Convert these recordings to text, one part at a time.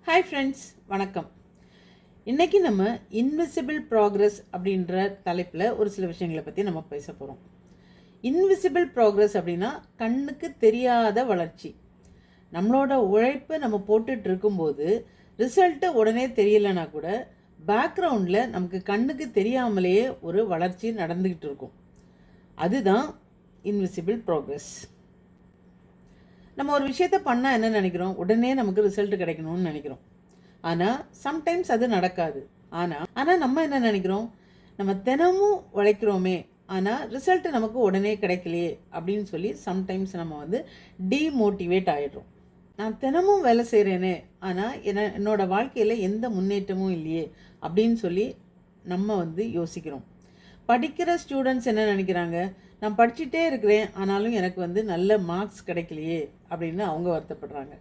Hi friends, வணக்கம். இன்றைக்கி நம்ம இன்விசிபிள் ப்ராக்ரஸ் அப்படின்ற தலைப்பில் ஒரு சில விஷயங்களை பற்றி நம்ம பேச போகிறோம். இன்விசிபிள் ப்ராக்ரஸ் அப்படின்னா கண்ணுக்கு தெரியாத வளர்ச்சி. நம்மளோட உழைப்பு நம்ம போட்டுட்டு இருக்கும்போது ரிசல்ட்டு உடனே தெரியலைன்னா கூட பேக்ரவுண்டில் நமக்கு கண்ணுக்கு தெரியாமலேயே ஒரு வளர்ச்சி நடந்துக்கிட்டு இருக்கும். அதுதான் இன்விசிபிள் ப்ராக்ரஸ். நம்ம ஒரு விஷயத்தை பண்ணால் என்ன நினைக்கிறோம், உடனே நமக்கு ரிசல்ட் கிடைக்கணும்னு நினைக்கிறோம். ஆனால் சம்டைம்ஸ் அது நடக்காது. ஆனால் நம்ம என்ன நினைக்கிறோம், நம்ம தினமும் உழைக்கிறோமே ஆனால் ரிசல்ட் நமக்கு உடனே கிடைக்கலையே அப்படின்னு சொல்லி சம்டைம்ஸ் நம்ம டீமோட்டிவேட் ஆகிடுறோம். நான் தினமும் வேலை செய்கிறேனே ஆனால் என்னோடய வாழ்க்கையில் எந்த முன்னேற்றமும் இல்லையே அப்படின்னு சொல்லி நம்ம யோசிக்கிறோம். படிக்கிற ஸ்டூடெண்ட்ஸ் என்ன நினைக்கிறாங்க, நான் படிச்சுட்டே இருக்கிறேன் ஆனாலும் எனக்கு நல்ல மார்க்ஸ் கிடைக்கலையே அப்படின்னு அவங்க வருத்தப்படுறாங்க.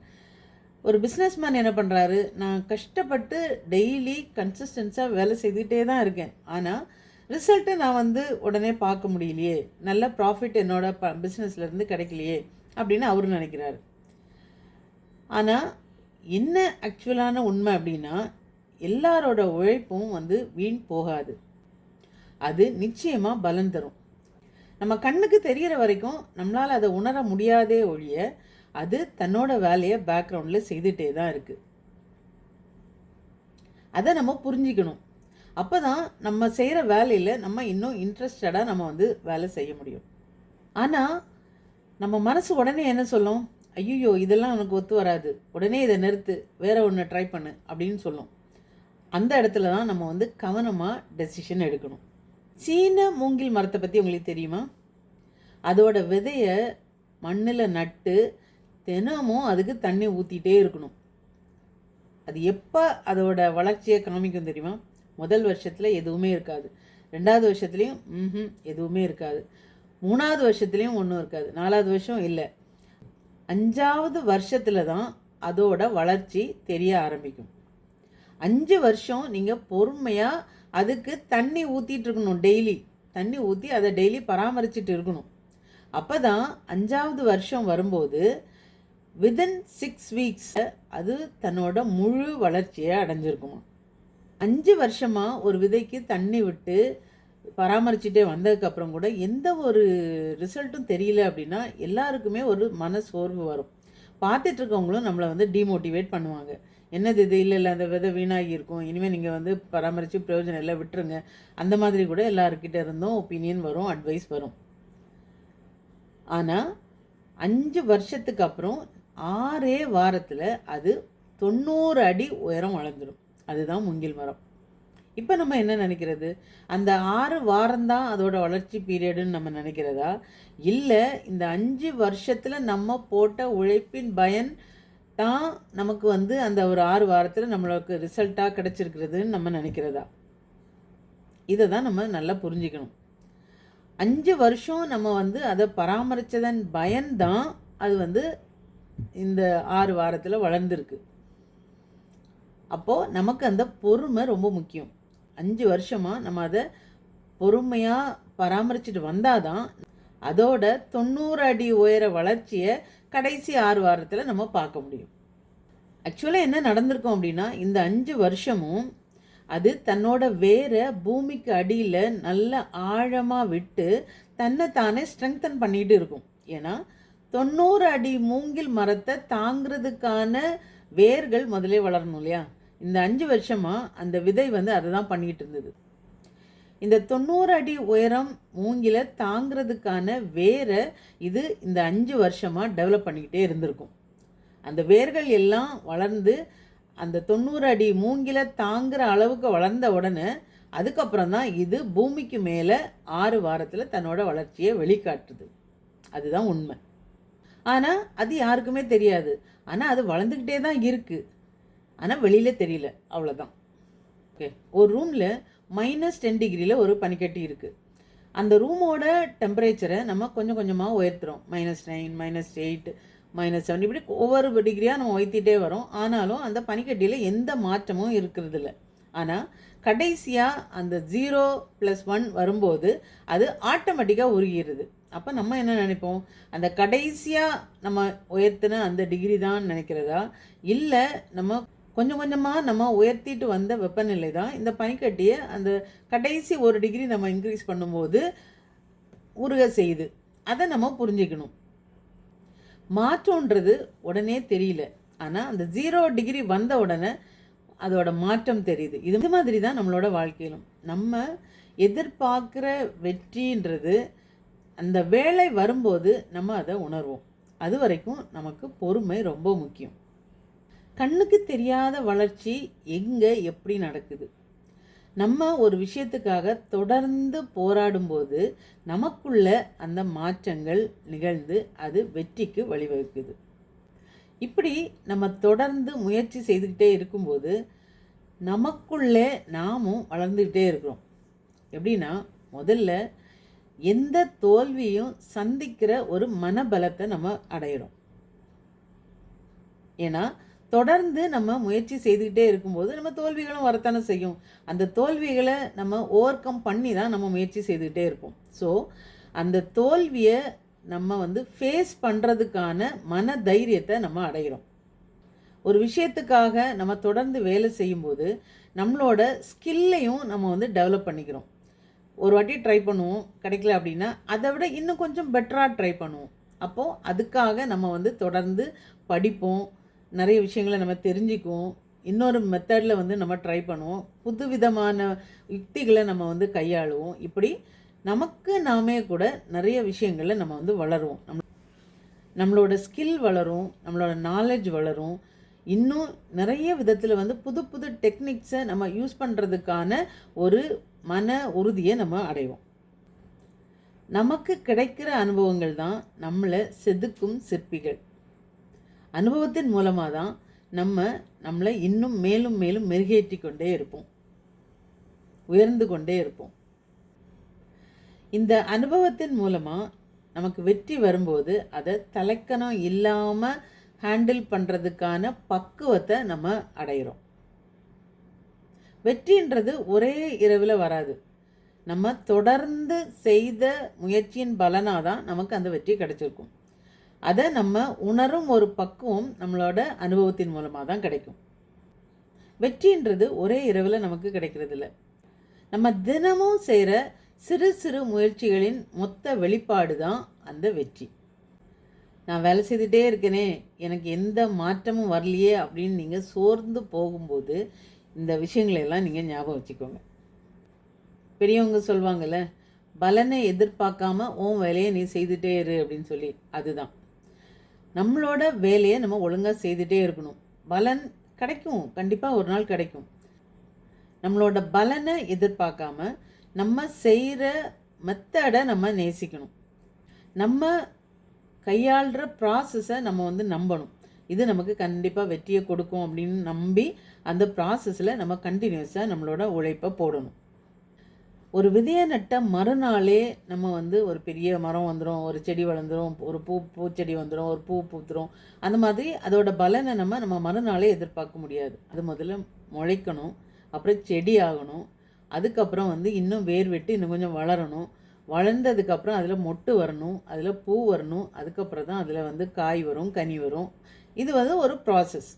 ஒரு பிஸ்னஸ்மேன் என்ன பண்ணுறாரு, நான் கஷ்டப்பட்டு டெய்லி கன்சிஸ்டன்ஸாக வேலை செய்துகிட்டே தான் இருக்கேன் ஆனால் ரிசல்ட்டை நான் உடனே பார்க்க முடியலையே, நல்ல ப்ராஃபிட் என்னோட பிஸ்னஸ்லேருந்து கிடைக்கலையே அப்படின்னு அவர் நினைக்கிறாரு. ஆனால் என்ன ஆக்சுவலான உண்மை அப்படின்னா, எல்லாரோட உழைப்பும் வீண் போகாது. அது நிச்சயமாக பலன் தரும். நம்ம கண்ணுக்கு தெரிகிற வரைக்கும் நம்மளால் அதை உணர முடியாதே ஒழிய அது தன்னோட வேலையை பேக்ரவுண்டில் செய்துகிட்டே தான் இருக்குது. அதை நம்ம புரிஞ்சிக்கணும். அப்போ தான் நம்ம செய்கிற வேலையில் நம்ம இன்னும் இன்ட்ரெஸ்டடாக நம்ம வேலை செய்ய முடியும். ஆனால் நம்ம மனசு உடனே என்ன சொல்லும், ஐயோ இதெல்லாம் உனக்கு ஒத்து வராது, உடனே இதை நிறுத்து, வேற ஒன்று ட்ரை பண்ணு அப்படின்னு சொல்லும். அந்த இடத்துல தான் நம்ம கவனமாக டெசிஷன் எடுக்கணும். சீன மூங்கில் மரத்தை பற்றி உங்களுக்கு தெரியுமா? அதோட விதையை மண்ணில் நட்டு தினமும் அதுக்கு தண்ணி ஊற்றிட்டே இருக்கணும். அது எப்போ அதோட வளர்ச்சியை காமிக்கும் தெரியுமா? முதல் வருஷத்தில் எதுவுமே இருக்காது, 2வது வருஷத்துலேயும் எதுவுமே இருக்காது, 3வது வருஷத்துலேயும் ஒன்றும் இருக்காது, 4வது வருஷம் இல்லை, 5வது வருஷத்தில் தான் அதோட வளர்ச்சி தெரிய ஆரம்பிக்கும். 5 வருஷம் நீங்கள் பொறுமையாக அதுக்கு தண்ணி ஊற்றிட்டு இருக்கணும். டெய்லி தண்ணி ஊற்றி அதை டெய்லி பராமரிச்சுட்டு இருக்கணும். அப்போ தான் 5வது வருஷம் வரும்போது வித்தின் 6 வீக்ஸ் அது தன்னோட முழு வளர்ச்சியை அடைஞ்சிருக்குமா. 5 வருஷமாக ஒரு விதைக்கு தண்ணி விட்டு பராமரிச்சுட்டே வந்ததுக்கப்புறம் கூட எந்த ஒரு ரிசல்ட்டும் தெரியல அப்படின்னா எல்லாருக்குமே ஒரு மன சோர்வு வரும். பார்த்துட்ருக்கவங்களும் நம்மளை டீமோட்டிவேட் பண்ணுவாங்க. என்னது இது, இல்லை அந்த விதை வீணாகி இருக்கும், இனிமேல் நீங்கள் பராமரித்து பிரயோஜனம் இல்லை, விட்டுருங்க, அந்த மாதிரி கூட எல்லாருக்கிட்ட இருந்தும் ஒப்பீனியன் வரும், அட்வைஸ் வரும். ஆனால் 5 வருஷத்துக்கு அப்புறம் 6 வாரத்தில் அது 90 அடி உயரம் வளர்ந்துடும். அதுதான் மூங்கில் மரம். இப்போ நம்ம என்ன நினைக்கிறது, அந்த 6 வாரம்தான் அதோட வளர்ச்சி பீரியடுன்னு நம்ம நினைக்கிறதா, இல்லை இந்த 5 வருஷத்தில் நம்ம போட்ட உழைப்பின் பயன் தான் நமக்கு அந்த ஒரு 6 வாரத்தில் நம்மளுக்கு ரிசல்ட்டாக கிடச்சிருக்கிறதுன்னு நம்ம நினைக்கிறதா? இதை தான் நம்ம நல்லா புரிஞ்சுக்கணும். 5 வருஷம் நம்ம அதை பராமரித்ததன் பயன்தான் அது இந்த 6 வாரத்தில் வளர்ந்துருக்கு. அப்போது நமக்கு அந்த பொறுமை ரொம்ப முக்கியம். 5 வருஷமாக நம்ம அதை பொறுமையாக பராமரிச்சுட்டு வந்தால் தான் அதோட 90 அடி உயர வளர்ச்சியை கடைசி 6 வாரத்தில் நம்ம பார்க்க முடியும். ஆக்சுவலாக என்ன நடந்திருக்கும் அப்படின்னா, இந்த 5 வருஷமும் அது தன்னோட வேரை பூமிக்கு அடியில் நல்ல ஆழமாக விட்டு தன்னைத்தானே ஸ்ட்ரெங்தன் பண்ணிகிட்டு இருக்கும். ஏன்னா 90 அடி மூங்கில் மரத்தை தாங்கிறதுக்கான வேர்கள் முதலே வளரணும் இல்லையா? இந்த 5 வருஷமாக அந்த விதை அதை தான் பண்ணிக்கிட்டு இருந்தது. இந்த 90 அடி உயரம் மூங்கில தாங்கிறதுக்கான வேரை இது இந்த 5 வருஷமாக டெவலப் பண்ணிக்கிட்டே இருந்திருக்கும். அந்த வேர்கள் எல்லாம் வளர்ந்து அந்த 90 அடி மூங்கில தாங்குகிற அளவுக்கு வளர்ந்த உடனே அதுக்கப்புறம் தான் இது பூமிக்கு மேலே 6 வாரத்தில் தன்னோட வளர்ச்சியை வெளிக்காட்டுது. அதுதான் உண்மை. ஆனால் அது யாருக்குமே தெரியாது. ஆனால் அது வளர்ந்துக்கிட்டே தான் இருக்குது, ஆனால் வெளியில் தெரியல, அவ்வளோதான். ஓகே, ஒரு ரூமில் -10 டிகிரியில் ஒரு பனிக்கட்டி இருக்குது. அந்த ரூமோட டெம்பரேச்சரை நம்ம கொஞ்சம் கொஞ்சமாக உயர்த்துறோம். -9, -8, -7 இப்படி ஒவ்வொரு டிகிரியாக நம்ம உயர்த்திட்டே வரோம். ஆனாலும் அந்த பனிக்கட்டியில் எந்த மாற்றமும் இருக்கிறது இல்லை. ஆனால் கடைசியாக அந்த 0+1 வரும்போது அது ஆட்டோமேட்டிக்காக உருகிடுது. அப்போ நம்ம என்ன நினைப்போம், அந்த கடைசியாக நம்ம உயர்த்தின அந்த டிகிரி தான் நினைக்கிறதா, இல்லை நம்ம கொஞ்சம் கொஞ்சமாக நம்ம உயர்த்திட்டு வந்த வெப்பநிலை தான் இந்த பனிக்கட்டியை அந்த கடைசி 1 டிகிரி நம்ம இன்க்ரீஸ் பண்ணும்போது உருக செய்யுது. அதை நம்ம புரிஞ்சுக்கணும். மாற்றம்ன்றது உடனே தெரியல, ஆனால் அந்த 0 டிகிரி வந்த உடனே அதோட மாற்றம் தெரியுது. இது மாதிரி தான் நம்மளோட வாழ்க்கையிலும் நம்ம எதிர்பார்க்குற வெற்றின்றது அந்த வேலை வரும்போது நம்ம அதை உணர்வோம். அது வரைக்கும் நமக்கு பொறுமை ரொம்ப முக்கியம். கண்ணுக்கு தெரியாத வளர்ச்சி எங்கே எப்படி நடக்குது? நம்ம ஒரு விஷயத்துக்காக தொடர்ந்து போராடும்போது நமக்குள்ள அந்த மாற்றங்கள் நிகழ்ந்து அது வெற்றிக்கு வழிவகுக்குது. இப்படி நம்ம தொடர்ந்து முயற்சி செய்துக்கிட்டே இருக்கும்போது நமக்குள்ளே நாமும் வளர்ந்துக்கிட்டே இருக்கிறோம். எப்படின்னா, முதல்ல எந்த தோல்வியும் சந்திக்கிற ஒரு மனபலத்தை நம்ம அடையிறோம். ஏன்னா தொடர்ந்து நம்ம முயற்சி செய்துக்கிட்டே இருக்கும்போது நம்ம தோல்விகளும் வரத்தானே செய்யும். அந்த தோல்விகளை நம்ம ஓவர் கம் பண்ணி தான் நம்ம முயற்சி செய்துக்கிட்டே இருப்போம். ஸோ அந்த தோல்வியை நம்ம ஃபேஸ் பண்ணுறதுக்கான மன தைரியத்தை நம்ம அடைகிறோம். ஒரு விஷயத்துக்காக நம்ம தொடர்ந்து வேலை செய்யும்போது நம்மளோட ஸ்கில்லையும் நம்ம டெவலப் பண்ணிக்கிறோம். ஒரு வாட்டி ட்ரை பண்ணுவோம், கிடைக்கல அப்படின்னா அதை விட இன்னும் கொஞ்சம் பெட்டராக ட்ரை பண்ணுவோம். அப்போது அதுக்காக நம்ம தொடர்ந்து படிப்போம், நிறைய விஷயங்களை நம்ம தெரிஞ்சுக்குவோம், இன்னொரு மெத்தடில் நம்ம ட்ரை பண்ணுவோம், புது விதமான யுக்திகளை நம்ம கையாளுவோம். இப்படி நமக்கு நாமே கூட நிறைய விஷயங்களில் நம்ம வளருவோம். நம்மளோட ஸ்கில் வளரும், நம்மளோட நாலேஜ் வளரும். இன்னும் நிறைய விதத்தில் புது புது டெக்னிக்ஸை நம்ம யூஸ் பண்ணுறதுக்கான ஒரு மன உறுதியை நம்ம அடைவோம். நமக்கு கிடைக்கிற அனுபவங்கள் தான் நம்மளை செதுக்கும் சிற்பிகள். அனுபவத்தின் மூலமாக தான் நம்மளை இன்னும் மேலும் மேலும் மெருகேற்றி கொண்டே இருப்போம், உயர்ந்து கொண்டே இருப்போம். இந்த அனுபவத்தின் மூலமாக நமக்கு வெற்றி வரும்போது அதை தலைக்கணம் இல்லாமல் ஹேண்டில் பண்ணுறதுக்கான பக்குவத்தை நம்ம அடைகிறோம். வெற்றின்றது ஒரே இரவில் வராது. நம்ம தொடர்ந்து செய்த முயற்சியின் பலனாக தான் நமக்கு அந்த வெற்றி கிடைச்சிருக்கும். அதை நம்ம உணரும் ஒரு பக்குவம் நம்மளோட அனுபவத்தின் மூலமாக தான் கிடைக்கும். வெற்றின்றது ஒரே இரவில் நமக்கு கிடைக்கிறது இல்லை. நம்ம தினமும் செய்கிற சிறு சிறு முயற்சிகளின் மொத்த வெளிப்பாடு தான் அந்த வெற்றி. நான் வேலை செய்துகிட்டே இருக்கேனே, எனக்கு எந்த மாற்றமும் வரலையே அப்படின்னு நீங்கள் சோர்ந்து போகும்போது இந்த விஷயங்களெல்லாம் நீங்கள் ஞாபகம் வச்சுக்கோங்க. பெரியவங்க சொல்லுவாங்கள்ல, பலனை எதிர்பார்க்காம உன் வேலையை நீ செய்துகிட்டே இரு அப்படின்னு சொல்லி. அதுதான் நம்மளோட வேலையை நம்ம ஒழுங்காக செய்துகிட்டே இருக்கணும். பலன் கிடைக்கும், கண்டிப்பாக ஒரு நாள் கிடைக்கும். நம்மளோட பலனை எதிர்பார்க்காம நம்ம செய்கிற மெத்தடை நம்ம நேசிக்கணும். நம்ம கையாளுற ப்ராசஸை நம்ம நம்பணும். இது நமக்கு கண்டிப்பாக வெற்றியை கொடுக்கும் அப்படின்னு நம்பி அந்த ப்ராசஸில் நம்ம கண்டினியூஸாக நம்மளோட உழைப்பை போடணும். ஒரு விதையை நட்ட மறுநாளே நம்ம ஒரு பெரிய மரம் வந்துடும், ஒரு செடி வளர்ந்துடும், ஒரு பூச்செடி வந்துடும், ஒரு பூ பூத்துரும். அந்த மாதிரி அதோட பலனை நம்ம மறுநாளே எதிர்பார்க்க முடியாது. அது முதல்ல முளைக்கணும், அப்புறம் செடி ஆகணும், அதுக்கப்புறம் இன்னும் வேர் விட்டு இன்னும் கொஞ்சம் வளரணும், வளர்ந்ததுக்கப்புறம் அதில் மொட்டு வரணும், அதில் பூ வரணும், அதுக்கப்புறம் தான் அதில் காய் வரும், கனி வரும். இது ஒரு ப்ராசஸ்.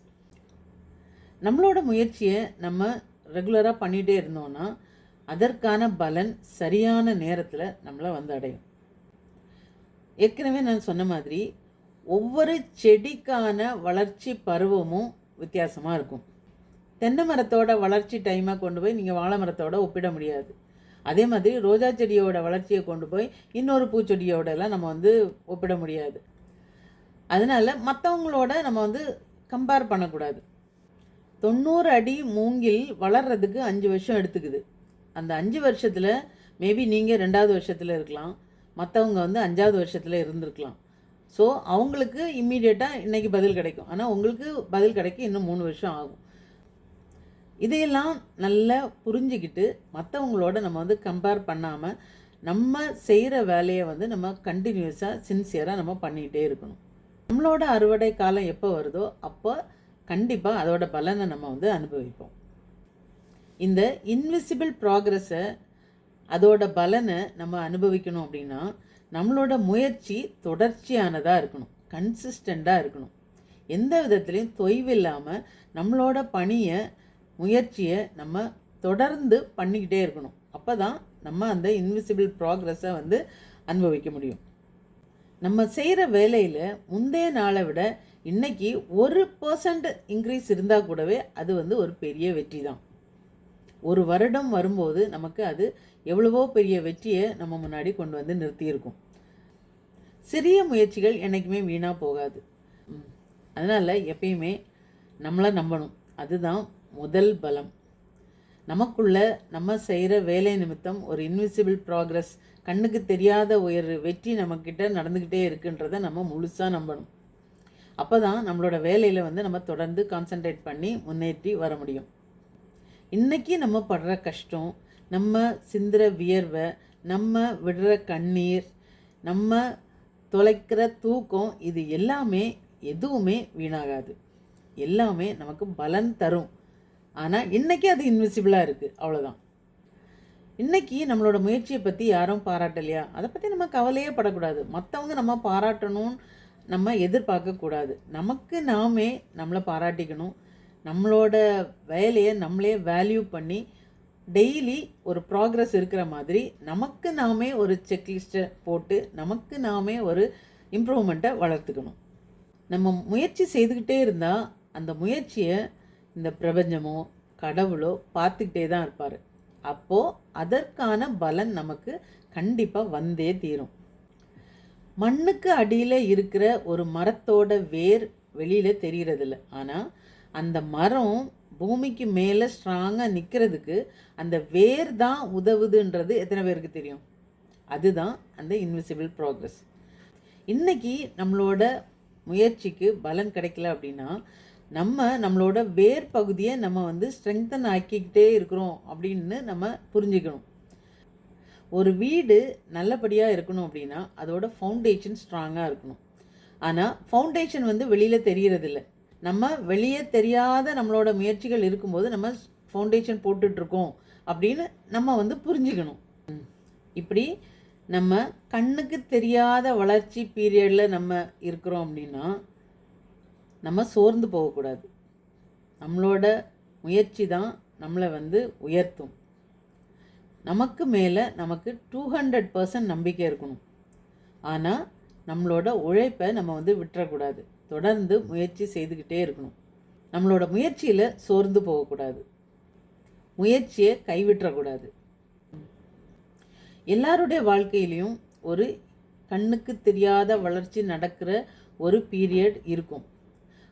நம்மளோட முயற்சியை நம்ம ரெகுலராக பண்ணிகிட்டே இருந்தோன்னா அதற்கான பலன் சரியான நேரத்தில் நம்மளை அடையும். ஏற்கனவே நான் சொன்ன மாதிரி ஒவ்வொரு செடிக்கான வளர்ச்சி பருவமும் வித்தியாசமாக இருக்கும். தென்னை மரத்தோட வளர்ச்சி டைமாக கொண்டு போய் நீங்கள் வாழை மரத்தோட ஒப்பிட முடியாது. அதே மாதிரி ரோஜா செடியோட வளர்ச்சியை கொண்டு போய் இன்னொரு பூச்செடியோடலாம் நம்ம ஒப்பிட முடியாது. அதனால் மற்றவங்களோட நம்ம கம்பேர் பண்ணக்கூடாது. 90 அடி மூங்கில் வளர்கிறதுக்கு 5 வருஷம் எடுத்துக்குது. அந்த 5 வருஷத்தில் மேபி நீங்கள் 2வது வருஷத்தில் இருக்கலாம், மற்றவங்க 5வது வருஷத்தில் இருந்திருக்கலாம். ஸோ அவங்களுக்கு இம்மீடியட்டாக இன்றைக்கி பதில் கிடைக்கும், ஆனால் உங்களுக்கு பதில் கிடைக்க இன்னும் 3 வருஷம் ஆகும். இதையெல்லாம் நல்லா புரிஞ்சுக்கிட்டு மற்றவங்களோட நம்ம கம்பேர் பண்ணாமல் நம்ம செய்கிற வேலையை நம்ம கண்டினியூஸாக சின்சியராக நம்ம பண்ணிகிட்டே இருக்கணும். நம்மளோட அறுவடை காலம் எப்போ வருதோ அப்போ கண்டிப்பாக அதோட பலனை நம்ம அனுபவிப்போம். இந்த இன்விசிபிள் ப்ராக்ரஸை அதோட பலனை நம்ம அனுபவிக்கணும் அப்படின்னா நம்மளோட முயற்சி தொடர்ச்சியானதாக இருக்கணும், கன்சிஸ்டண்ட்டாக இருக்கணும். எந்த விதத்துலேயும் தொய்வில்லாமல் நம்மளோட பணியை முயற்சியை நம்ம தொடர்ந்து பண்ணிக்கிட்டே இருக்கணும். அப்போ தான் நம்ம அந்த இன்விசிபிள் ப்ராக்ரஸை வந்து அனுபவிக்க முடியும். நம்ம செய்கிற வேலையில் முந்தைய நாளை விட இன்றைக்கி 1% இன்க்ரீஸ் இருந்தால் கூடவே அது வந்து ஒரு பெரிய வெற்றி தான். ஒரு வருடம் வரும்போது நமக்கு அது எவ்வளவோ பெரிய வெற்றியை நம்ம முன்னாடி கொண்டு வந்து நிறுத்தியிருக்கும். சிறிய முயற்சிகள் என்றைக்குமே வீணாக போகாது. அதனால் எப்பயுமே நம்மளை நம்பணும். அதுதான் முதல் பலம். நமக்குள்ள நம்ம செய்கிற வேலை நிமித்தம் ஒரு இன்விசிபிள் ப்ராக்ரஸ், கண்ணுக்கு தெரியாத ஒரு வெற்றி நம்மக்கிட்ட நடந்துக்கிட்டே இருக்குன்றதை நம்ம முழுசாக நம்பணும். அப்போ தான் நம்மளோட வேலையில் வந்து நம்ம தொடர்ந்து கான்சன்ட்ரேட் பண்ணி முன்னேற்றி வர முடியும். இன்றைக்கி நம்ம படுற கஷ்டம், நம்ம சிந்துற வியர்வை, நம்ம விடுற கண்ணீர், நம்ம தொலைக்கிற தூக்கம், இது எல்லாமே எதுவுமே வீணாகாது. எல்லாமே நமக்கு பலன் தரும். ஆனால் இன்றைக்கி அது இன்விசிபிளாக இருக்குது, அவ்வளோதான். இன்றைக்கி நம்மளோட முயற்சியை பற்றி யாரும் பாராட்டலையா, அதை பற்றி நம்ம கவலையே படக்கூடாது. மற்றவங்க நம்ம பாராட்டணும்னு நம்ம எதிர்பார்க்கக்கூடாது. நமக்கு நாமே நம்மளை பாராட்டிக்கணும். நம்மளோட வேலையை நம்மளே வேல்யூ பண்ணி டெய்லி ஒரு ப்ராக்ரஸ் இருக்கிற மாதிரி நமக்கு நாமே ஒரு செக்லிஸ்ட்டை போட்டு நமக்கு நாமே ஒரு இம்ப்ரூவ்மெண்ட்டை வளர்த்துக்கணும். நம்ம முயற்சி செய்துக்கிட்டே இருந்தால் அந்த முயற்சியை இந்த பிரபஞ்சமோ கடவுளோ பார்த்துக்கிட்டே தான் இருப்பார். அப்போது அதற்கான பலன் நமக்கு கண்டிப்பாக வந்தே தீரும். மண்ணுக்கு அடியில் இருக்கிற ஒரு மரத்தோட வேர் வெளியில் தெரிகிறதில்ல. ஆனால் அந்த மரம் பூமிக்கு மேலே ஸ்ட்ராங்காக நிற்கிறதுக்கு அந்த வேர் தான் உதவுதுன்றது எத்தனை பேருக்கு தெரியும்? அதுதான் அந்த இன்விசிபிள் ப்ராக்ரஸ். இன்றைக்கி நம்மளோட முயற்சிக்கு பலன் கிடைக்கல அப்படின்னா நம்மளோட வேர் பகுதியை நம்ம வந்து ஸ்ட்ரெங்தன் ஆக்கிக்கிட்டே இருக்கிறோம் அப்படின்னு நம்ம புரிஞ்சுக்கணும். ஒரு வீடு நல்லபடியாக இருக்கணும் அப்படின்னா அதோட ஃபவுண்டேஷன் ஸ்ட்ராங்காக இருக்கணும். ஆனால் ஃபவுண்டேஷன் வந்து வெளியில் தெரிகிறதில்ல. நம்ம வெளியே தெரியாத நம்மளோட முயற்சிகள் இருக்கும்போது நம்ம ஃபவுண்டேஷன் போட்டுட்ருக்கோம் அப்படின்னு நம்ம வந்து புரிஞ்சுக்கணும். இப்படி நம்ம கண்ணுக்கு தெரியாத வளர்ச்சி பீரியடில் நம்ம இருக்கிறோம் அப்படின்னா நம்ம சோர்ந்து போகக்கூடாது. நம்மளோட முயற்சி தான் நம்மளை வந்து உயர்த்தும். நமக்கு மேலே நமக்கு 200% நம்பிக்கை இருக்கணும். ஆனால் நம்மளோட உழைப்பை நம்ம வந்து விட்டுறக்கூடாது. தொடர்ந்து முயற்சி செய்துக்கிட்டே இருக்கணும். நம்மளோட முயற்சியில் சோர்ந்து போகக்கூடாது. முயற்சியை கைவிட்டுறக்கூடாது. எல்லாருடைய வாழ்க்கையிலையும் ஒரு கண்ணுக்கு தெரியாத வளர்ச்சி நடக்கிற ஒரு பீரியட் இருக்கும்.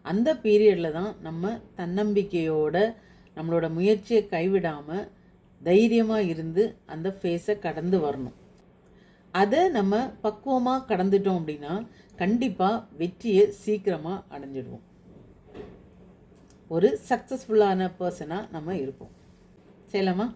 அந்த பீரியடில் தான் நம்ம தன்னம்பிக்கையோட நம்மளோட முயற்சியை கைவிடாமல் தைரியமாக இருந்து அந்த ஃபேஸை கடந்து வரணும். அதை நம்ம பக்குவமாக கடந்துட்டோம் அப்படின்னா கண்டிப்பாக வெற்றியை சீக்கிரமாக அடைஞ்சிடுவோம். ஒரு சக்ஸஸ்ஃபுல்லான பர்சனாக நம்ம இருப்போம். செய்யலாமா?